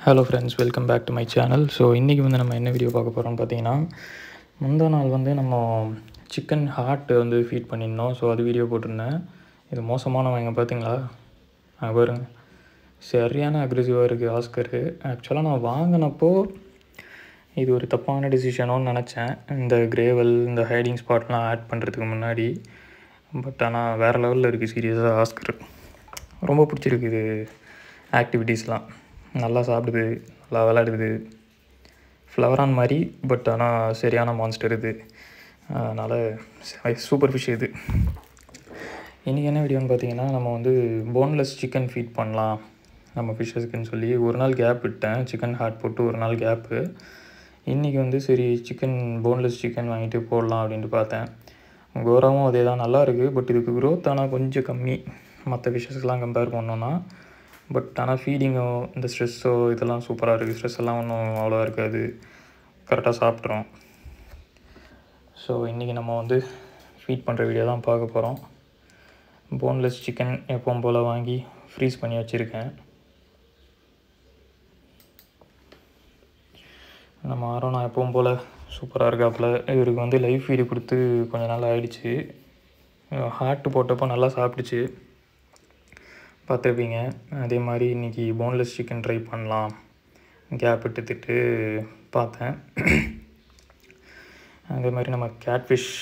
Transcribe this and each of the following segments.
Hello friends, welcome back to my channel. So இன்றைக்கி வந்து நம்ம என்ன வீடியோ பார்க்க போகிறோம்னு பார்த்தீங்கன்னா, முந்தா நாள் வந்து நம்ம சிக்கன் ஹார்ட் வந்து ஃபீட் பண்ணியிருந்தோம். ஸோ அது வீடியோ போட்டிருந்தேன். இது மோசமானவங்க பார்த்தீங்களா? பாருங்க, சரியான அக்ரெசிவாக இருக்குது ஆஸ்கரு. ஆக்சுவலாக நான் வாங்கினப்போ இது ஒரு தப்பான டிசிஷனோன்னு நினச்சேன், இந்த கிரேவல் இந்த ஹைடிங் ஸ்பாட்லாம் ஆட் பண்ணுறதுக்கு முன்னாடி. பட் ஆனால் வேறு லெவலில் இருக்குது சீரியஸாக ஆஸ்கர். ரொம்ப பிடிச்சிருக்குது. ஆக்டிவிட்டீஸ்லாம் நல்லா சாப்பிடுது, நல்லா விளையாடுது, ஃப்ளவரான் மாதிரி. பட் ஆனால் சரியான மான்ஸ்டர் இது. அதனால் சூப்பர் ஃபிஷ் இது. இன்றைக்கி என்ன வீடியோன்னு பார்த்தீங்கன்னா, நம்ம வந்து போன்லெஸ் சிக்கன் ஃபீட் பண்ணலாம் நம்ம ஃபிஷ்ஷஸ்க்குன்னு சொல்லி ஒரு நாள் கேப் விட்டேன். சிக்கன் ஹார்ட் போட்டு ஒரு நாள் கேப்பு. இன்றைக்கி வந்து சரி சிக்கன் போன்லெஸ் சிக்கன் வாங்கிட்டு போடலாம் அப்படின்ட்டு பார்த்தேன். கோராவும் அதே தான், நல்லா இருக்குது. பட் இதுக்கு க்ரோத் ஆனால் கொஞ்சம் கம்மி மற்ற ஃபிஷ்ஷஸ்லாம் கம்பேர் பண்ணோன்னா. பட் ஆனால் ஃபீடிங்கோ இந்த ஸ்ட்ரெஸ்ஸோ இதெல்லாம் சூப்பராக இருக்குது. ஸ்ட்ரெஸ் எல்லாம் ஒன்றும் அவ்வளோவா இருக்காது, கரெக்டாக சாப்பிட்றோம். ஸோ இன்றைக்கி நம்ம வந்து ஃபீட் பண்ணுற வீடியோ தான் பார்க்க போகிறோம். போன்லெஸ் சிக்கன் எப்பவும் போல் வாங்கி ஃப்ரீஸ் பண்ணி வச்சுருக்கேன். நம்ம அரோனா எப்பவும் போல் சூப்பராக இருக்காப்புல. இவருக்கு வந்து லைவ் ஃபீடு கொடுத்து கொஞ்சம் நாள் ஆகிடுச்சு. ஹார்ட்டு போட்டப்போ நல்லா சாப்பிடுச்சு, பார்த்துருப்பீங்க. அதே மாதிரி இன்றைக்கி போன்லெஸ் சிக்கன் ட்ரை பண்ணலாம் கேப் எடுத்துட்டு பார்த்தேன். அதே மாதிரி நம்ம கேட்ஃபிஷ்,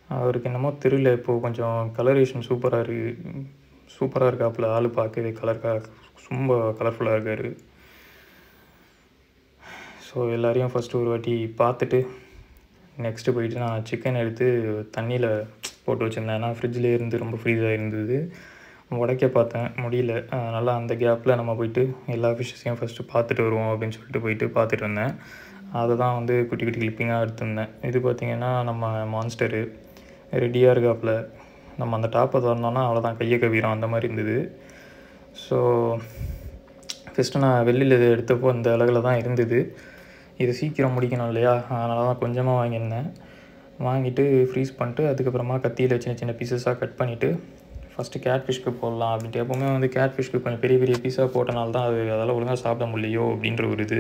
அவருக்கு என்னமோ தெரியல, இப்போது கொஞ்சம் கலரேஷன் சூப்பராக இருக்காப்புல. ஆள் பார்க்கவே ரொம்ப கலர்ஃபுல்லாக இருக்கார். ஸோ எல்லோரையும் ஃபஸ்ட்டு ஒரு வாட்டி பார்த்துட்டு நெக்ஸ்ட்டு போயிட்டு நான் சிக்கன் எடுத்து தண்ணியில் போட்டு வச்சுருந்தேன். ஏன்னா ஃப்ரிட்ஜ்லேயே இருந்து ரொம்ப ஃப்ரீஸாக இருந்தது. உடைக்க பார்த்தேன், முடியல. அதனால் அந்த கேப்பில் நம்ம போயிட்டு எல்லா ஃபிஷ்ஷஸையும் ஃபஸ்ட்டு பார்த்துட்டு வருவோம் அப்படின்னு சொல்லிட்டு போயிட்டு பார்த்துட்டு வந்தேன். அதை தான் வந்து குட்டி குட்டி கிளிப்பிங்காக எடுத்துருந்தேன். இது பார்த்திங்கன்னா நம்ம மான்ஸ்டரு ரெடியாக இருக்காப்புல. நம்ம அந்த டாப்பை திறந்தோன்னா அவ்வளோதான், கையை கவிரும் அந்த மாதிரி இருந்தது. ஸோ ஃபஸ்ட்டு நான் வெளியில் இது எடுத்தப்போ அந்த அழகில் தான் இருந்தது. இது சீக்கிரம் முடிக்கணும் இல்லையா, அதனால தான் கொஞ்சமாக வாங்கியிருந்தேன். வாங்கிட்டு ஃப்ரீஸ் பண்ணிட்டு அதுக்கப்புறமா கத்தியில் சின்ன சின்ன பீசஸாக கட் பண்ணிவிட்டு ஃபஸ்ட்டு கேட்ஃபிஷ்க்கு போடலாம் அப்படின்ட்டு. எப்போவுமே வந்து கேட்ஃபிஷ்க்கு கொஞ்சம் பெரிய பெரிய பீஸாக போட்டனால தான் அதெல்லாம் ஒழுங்காக சாப்பிட முடியலையோ அப்படின்ற ஒரு இது.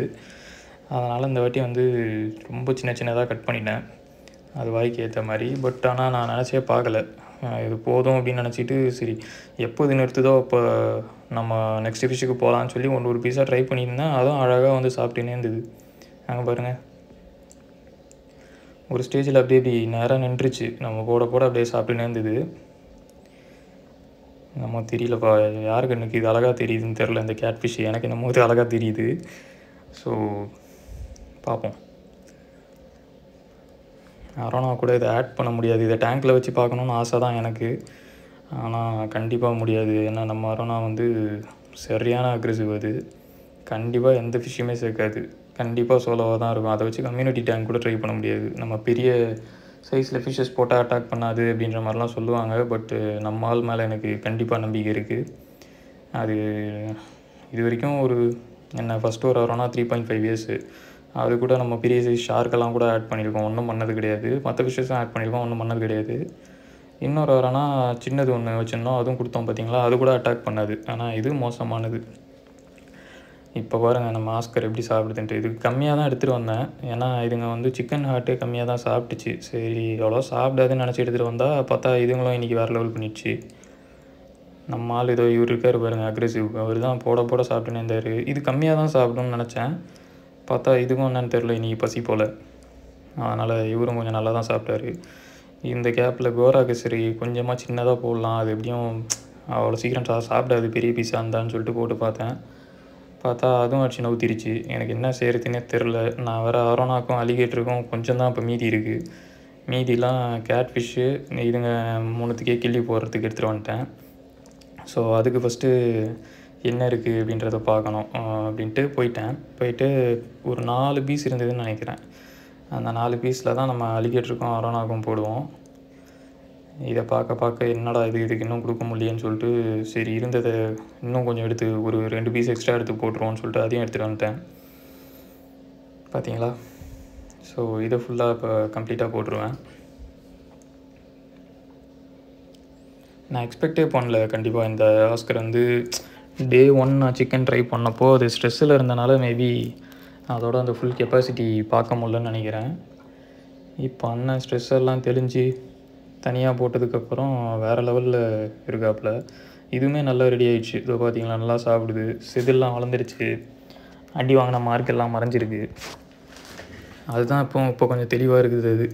அதனால் இந்த வாட்டி வந்து ரொம்ப சின்ன சின்னதாக கட் பண்ணிட்டேன், அது வாய்க்கு ஏற்ற மாதிரி. பட் ஆனால் நான் நினச்சே பார்க்கல, இது போதும் அப்படின்னு நினச்சிட்டு சரி எப்போ இது நிறுத்துதோ அப்போ நம்ம நெக்ஸ்ட் ஃபிஷ்ஷுக்கு போகலான்னு சொல்லி ஒரு பீஸாக ட்ரை பண்ணியிருந்தேன். அதுவும் அழகாக வந்து சாப்பிட்டுன்னே இருந்தது. அங்கே பாருங்கள், ஒரு ஸ்டேஜில் அப்படியே இப்படி நேராக நின்றுச்சு, நம்ம போட அப்படியே சாப்பிட்டுன்னே இருந்தது. நம்ம தெரியலப்பா யார் கண்ணுக்கு இது அழகாக தெரியுதுன்னு தெரில, இந்த கேட்ஃபிஷ் எனக்கு என்னமோ இது அழகாக தெரியுது. ஸோ பார்ப்போம். அரோனா கூட இதை ஆட் பண்ண முடியாது, இதை டேங்க்கில் வச்சு பார்க்கணுன்னு ஆசை தான் எனக்கு. ஆனால் கண்டிப்பாக முடியாது. ஏன்னா நம்ம அரோனா வந்து சரியான அக்ரெசிவ். அது கண்டிப்பாக எந்த ஃபிஷ்ஷுமே சேர்க்காது, கண்டிப்பாக சோலோவாக தான் இருக்கும். அதை வச்சு கம்யூனிட்டி டேங்க் கூட ட்ரை பண்ண முடியாது. நம்ம பெரிய சைஸில் ஃபிஷ்ஷஸ் போட்டால் அட்டாக் பண்ணாது அப்படின்ற மாதிரிலாம் சொல்லுவாங்க. பட்டு நம்ம ஆள் மேலே எனக்கு கண்டிப்பாக நம்பிக்கை இருக்குது. அது இது வரைக்கும் ஃபஸ்ட்டு ஒரு அரோனா 3.5 இயர்ஸு, அது கூட நம்ம பெரிய சைஸ் ஷார்க்கெல்லாம் கூட ஆட் பண்ணியிருக்கோம், ஒன்றும் பண்ணது கிடையாது. மற்ற ஃபிஷ்ஷஸும் ஆட் பண்ணியிருக்கோம், ஒன்றும் பண்ணது கிடையாது. இன்னொரு அரோனா சின்னது ஒன்று வச்சுருந்தோம், அதுவும் கொடுத்தோம் பார்த்தீங்களா, அது கூட அட்டாக் பண்ணாது. ஆனால் இது மோசமானது. இப்போ பாருங்கள் நம்ம ஆஸ்கர் எப்படி சாப்பிடுதுன்ட்டு. இதுக்கு கம்மியாக தான் எடுத்துகிட்டு வந்தேன், ஏன்னா இதுங்க வந்து சிக்கன் ஹார்ட்டே கம்மியாக தான் சாப்பிட்டுச்சு. சரி எவ்வளோ சாப்பிடாதுன்னு நினச்சி எடுத்துகிட்டு வந்தால் பார்த்தா இதுங்களும் இன்றைக்கி வேறு லெவல் பண்ணிடுச்சு. நம்ம ஆள் ஏதோ இவர் இருக்கார் பாருங்கள் அக்ரெசிவ், அவர் தான் போட சாப்பிட்டுன்னு இருந்தார். இது கம்மியாக தான் சாப்பிடும்னு நினச்சேன், பார்த்தா இதுக்கும் என்னன்னு தெரில, இன்றைக்கி பசி போல். அதனால் இவரும் கொஞ்சம் நல்லா தான் சாப்பிட்டாரு. இந்த கேப்பில் கோராக்கு சரி கொஞ்சமாக சின்னதாக போடலாம், அது எப்படியும் அவ்வளோ சீக்கிரம் சாப்பிடாது பெரிய பீஸாக இருந்தான்னு சொல்லிட்டு போட்டு பார்த்தா அதுவும் அடிச்சு நவுத்திருச்சு. எனக்கு என்ன செய்கிறதுனே தெரில. நான் வேறு அரோனாக்கும் அலிகேட்டருக்கும் கொஞ்சம் தான் இப்போ மீதி இருக்குது. மீதிலாம் கேட்ஃபிஷ்ஷு இதுங்க 3த்துக்கே கிள்ளி போடுறதுக்கு எடுத்துகிட்டு வந்துட்டேன். ஸோ அதுக்கு ஃபஸ்ட்டு என்ன இருக்குது அப்படின்றத பார்க்கணும் அப்படின்ட்டு போயிட்டு ஒரு 4 பீஸ் இருந்ததுன்னு நினைக்கிறேன். அந்த 4 பீஸில் தான் நம்ம அலிகேட்டருக்கும் அரோனாக்கும் போடுவோம். இதை பார்க்க என்னடா இதுக்கு இன்னும் கொடுக்க முடியலன்னு சொல்லிட்டு சரி இருந்ததை இன்னும் கொஞ்சம் எடுத்து ஒரு 2 பீஸ் எக்ஸ்ட்ரா எடுத்து போட்டுருவோன்னு சொல்லிட்டு அதையும் எடுத்துகிட்டு வந்துட்டேன். பார்த்தீங்களா? ஸோ இதை ஃபுல்லாக இப்போ கம்ப்ளீட்டாக போட்டுருவேன். நான் எக்ஸ்பெக்டே பண்ணல கண்டிப்பாக இந்த ஆஸ்கர் வந்து டே 1 நான் சிக்கன் ட்ரை பண்ணப்போ அது ஸ்ட்ரெஸ்ஸில் இருந்தனால மேபி அதோட அந்த ஃபுல் கெப்பாசிட்டி பார்க்க முடியலன்னு நினைக்கிறேன். இப்போ அண்ணன் ஸ்ட்ரெஸ் எல்லாம் தெளிஞ்சு தனியாக போட்டதுக்கப்புறம் வேறு லெவலில் இருக்காப்புல. இதுவுமே நல்லா ரெடி ஆகிடுச்சு. இதோ பார்த்தீங்களா, நல்லா சாப்பிடுது, செதில்லாம் வளர்ந்துருச்சு, அடி வாங்கின மார்க் எல்லாம் மறைஞ்சிருக்கு. அதுதான் இப்போ கொஞ்சம் தெளிவாக இருக்குது. அது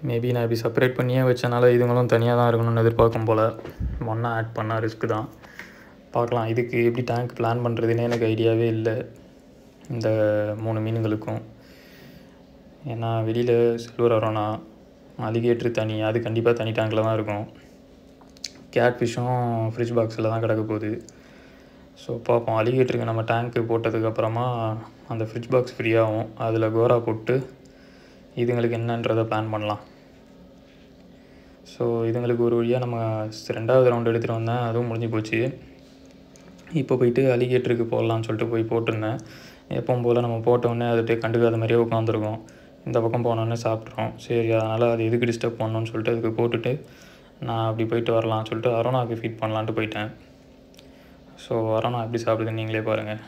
மேபி நான் இப்படி செப்பரேட் பண்ணியே வச்சனால இதுங்களும் தனியாக தான் இருக்கணும்னு எதிர்பார்க்கும் போல். ஒன்றா ஆட் பண்ணால் ரிஸ்க்கு தான். பார்க்கலாம். இதுக்கு எப்படி டேங்க் பிளான் பண்ணுறதுன்னு எனக்கு ஐடியாவே இல்லை இந்த 3 மீனுங்களுக்கும். ஏன்னா வெளியில் சில்வர் அரோனா, அலிகேட்ரு தனி, அது கண்டிப்பாக தனி டேங்கில் தான் இருக்கும். கேட் ஃபிஷ்ஷும் ஃப்ரிட்ஜ் பாக்ஸில் தான் கிடக்க போகுது. ஸோ பார்ப்போம். அலிகேட்டருக்கு நம்ம டேங்க்கு போட்டதுக்கப்புறமா அந்த ஃப்ரிட்ஜ் பாக்ஸ் ஃப்ரீயாகும், அதில் கோரா போட்டு இதுங்களுக்கு என்னன்றதை பிளான் பண்ணலாம். ஸோ இதுங்களுக்கு ஒரு வழியாக நம்ம 2வது ரவுண்டு எடுத்துகிட்டு வந்தேன், அதுவும் முடிஞ்சு போச்சு. இப்போ போயிட்டு அலிகேட்டருக்கு போடலான்னு சொல்லிட்டு போய் போட்டிருந்தேன். எப்பவும் போல் நம்ம போட்டோடனே அதுகிட்ட கண்டுக்காத மாதிரியே உட்காந்துருக்கோம். இந்த பக்கம் போனோடனே சாப்பிட்றோம். சரி, அதனால் அது எதுக்கு டிஸ்டர்ப் பண்ணணும்னு சொல்லிட்டு அதுக்கு போட்டுட்டு நான் அப்படி போயிட்டு வரலான்னு சொல்லிட்டு அரோனாவுக்கு ஃபீட் பண்ணலான்ட்டு போயிட்டேன். ஸோ அரோனா எப்படி சாப்பிடுதுன்னு நீங்களே பாருங்கள்.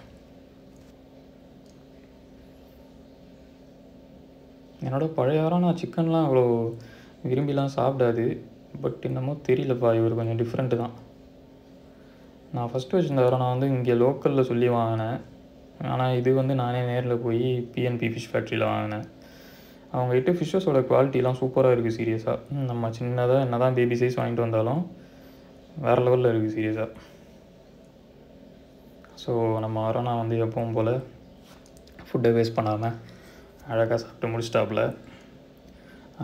என்னோடய பழைய அரோனா சிக்கன்லாம் அவ்வளோ விரும்பிலாம் சாப்பிடாது. பட் என்னமோ தெரியலப்பா, இவர் கொஞ்சம் டிஃப்ரெண்ட்டு தான். நான் ஃபஸ்ட்டு வச்சுருந்த அரோனா வந்து இங்கே லோக்கலில் சொல்லி வாங்கினேன். ஆனால் இது வந்து நானே நேரில் போய் பிஎன்பி ஃபிஷ் ஃபேக்ட்ரியில் வாங்கினேன். அவங்ககிட்ட ஃபிஷ்ஷஸோட குவாலிட்டிலாம் சூப்பராக இருக்குது. சீரியஸாக நம்ம சின்னதாக என்ன தான் பேபி சைஸ் வாங்கிட்டு வந்தாலும் வேறு லெவலில் இருக்குது சீரியஸாக. ஸோ நம்ம அரோனா வந்து எப்பவும் போல் ஃபுட்டை வேஸ்ட் பண்ணாமல் அழகாக சாப்பிட்டு முடிச்சிட்டாப்புல.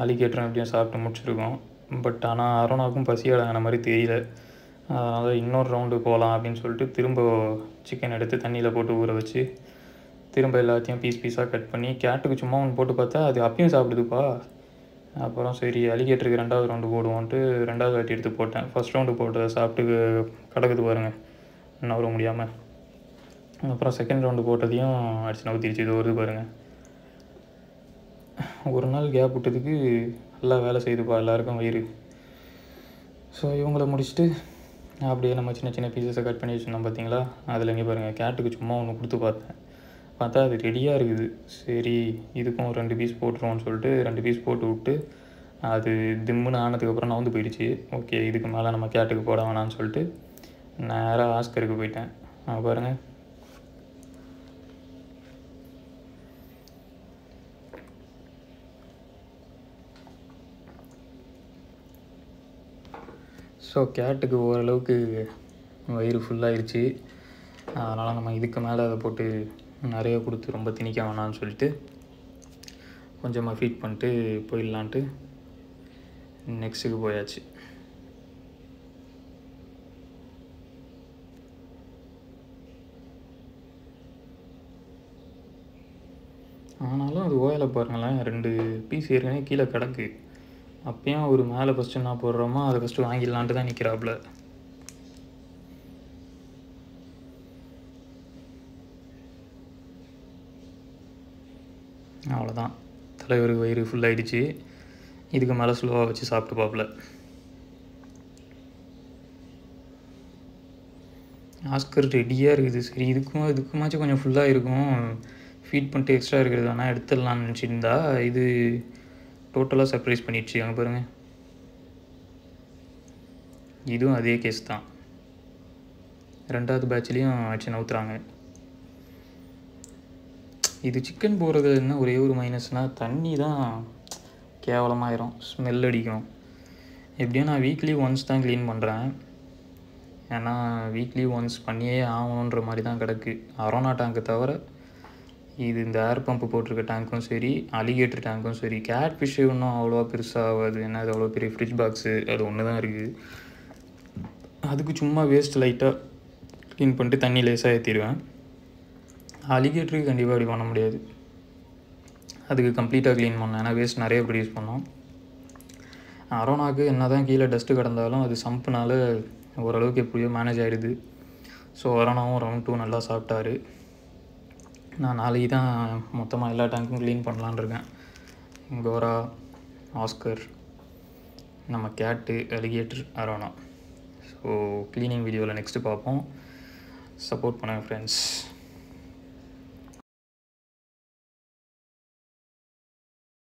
அலிகேட்டரும் எப்படியும் சாப்பிட்டு முடிச்சிருக்கோம். பட் ஆனால் அரோனாவுக்கும் பசி அடங்கின மாதிரி தெரியல. அதனால் இன்னொரு ரவுண்டு போகலாம் அப்படின்னு சொல்லிட்டு திரும்ப சிக்கன் எடுத்து தண்ணியில் போட்டு ஊற வச்சு திரும்ப எல்லாத்தையும் பீஸாக கட் பண்ணி கேட்டுக்கு சும்மா ஒன்று போட்டு பார்த்தா அது அப்பயும் சாப்பிடுதுப்பா. அப்புறம் சரி அலிகேட்டருக்கு 2வது ரவுண்டு போடுவோன்ட்டு 2வது வாட்டி எடுத்து போட்டேன். ஃபஸ்ட் ரவுண்டு போட்டதை சாப்பிட்டு கிடக்குது பாருங்கள், நவர முடியாமல். அப்புறம் செகண்ட் ரவுண்டு போட்டதையும் அடிச்சு நவுத்திடுச்சு. இது வருது பாருங்கள். ஒரு நாள் கேப் விட்டதுக்கு நல்லா வேலை செய்யுதுப்பா எல்லாருக்கும் வயிறு. ஸோ இவங்கள முடிச்சுட்டு அப்படியே நம்ம சின்ன சின்ன பீஸஸை கட் பண்ணி வச்சுருந்தோம் பார்த்தீங்களா, அதில் இங்கே பாருங்கள் கேட்டுக்கு சும்மா ஒன்று கொடுத்து பார்த்தா அது ரெடியாக இருக்குது. சரி இதுக்கும் 2 பீஸ் போட்டுருவோன்னு சொல்லிட்டு 2 பீஸ் போட்டு விட்டு அது திம்முன்னு ஆனதுக்கப்புறம் நான் வந்து போயிடுச்சு. ஓகே, இதுக்கு மேலே நம்ம கேட்டுக்கு போட வேணான்னு சொல்லிட்டு நேராக ஆஸ்கருக்கு போயிட்டேன். பாருங்கள், ஸோ கேட்டுக்கு ஓரளவுக்கு வயிறு ஃபுல்லாகிடுச்சு. அதனால் நம்ம இதுக்கு மேலே அதை போட்டு நிறைய கொடுத்து ரொம்ப திணிக்க வேணான்னு சொல்லிட்டு கொஞ்சமாக ஃபீட் பண்ணிட்டு போயிடலான்ட்டு நெக்ஸ்ட்டுக்கு போயாச்சு. ஆனாலும் அது ஓயலை பாருங்களேன், 2 பீஸ் ஏற்கனவே கீழே கிடக்கு. அப்பயும் ஒரு மேலே ஃபஸ்ட்டு என்ன போடுறோமோ அதை ஃபஸ்ட்டு வாங்கிடலான்ட்டு தான் நிற்கிறாப்புல. அவ்வளோதான், தலைவருக்கு வயிறு ஃபுல்லாகிடுச்சு. இதுக்கு மேலே ஸ்லோவாக வச்சு சாப்பிட்டு பாப்பில். ஆஸ்கர் ரெடியாக இருக்குது. சரி இதுக்குமாச்சும் கொஞ்சம் ஃபுல்லாக இருக்கும், ஃபீட் பண்ணிட்டு எக்ஸ்ட்ரா இருக்கிறது வேணால் எடுத்துடலான்னு நினச்சிருந்தா இது டோட்டலாக சர்ப்ரைஸ் பண்ணிடுச்சு. அங்கே பாருங்கள், இதுவும் அதே கேஸ் தான். 2வது பேட்ச்லேயும் வச்சு நவுத்துறாங்க. இது சிக்கன் போடுறது என்ன ஒரே ஒரு மைனஸ்னால் தண்ணி தான் கேவலமாயிரும், ஸ்மெல் அடிக்கும். எப்படியும் நான் வீக்லி ஒன்ஸ் தான் க்ளீன் பண்ணுறேன். ஏன்னா வீக்லி ஒன்ஸ் பண்ணியே ஆகணுன்ற மாதிரி தான் கிடக்கு. அரோனா டேங்க்கு தவிர இது இந்த ஏர் பம்பு போட்டிருக்க டேங்க்கும் சரி, அலிகேட்டர் டேங்க்கும் சரி. கேட் ஃபிஷ்ஷு இன்னும் அவ்வளோவா பெருசாகாது, ஏன்னா அது அவ்வளோ பெரிய ஃப்ரிட்ஜ் பாக்ஸு அது ஒன்று தான் இருக்குது. அதுக்கு சும்மா வேஸ்ட் லைட்டாக க்ளீன் பண்ணிட்டு தண்ணி லேசாக ஏற்றிடுவேன். அலிகேட்டருக்கு கண்டிப்பாக அப்படி பண்ண முடியாது, அதுக்கு கம்ப்ளீட்டாக க்ளீன் பண்ணேன், ஏன்னா வேஸ்ட் நிறைய ப்ரொடியூஸ் பண்ணோம். அரோனாவுக்கு என்ன தான் கீழே டஸ்ட்டு கிடந்தாலும் அது சம்புனால் ஓரளவுக்கு எப்படியோ மேனேஜ் ஆகிடுது. ஸோ அரோனாவும் ரவுண்ட் 2 நல்லா சாப்பிட்டாரு. நான் நாளைக்கு தான் மொத்தமாக எல்லா டேங்க்கும் க்ளீன் பண்ணலான்னு இருக்கேன். கோரா, ஆஸ்கர், நம்ம கேட்டு, அலிகேட்டர், அரோனா. ஸோ க்ளீனிங் வீடியோவில் நெக்ஸ்ட்டு பார்ப்போம். சப்போர்ட் பண்ணுங்கள் ஃப்ரெண்ட்ஸ்.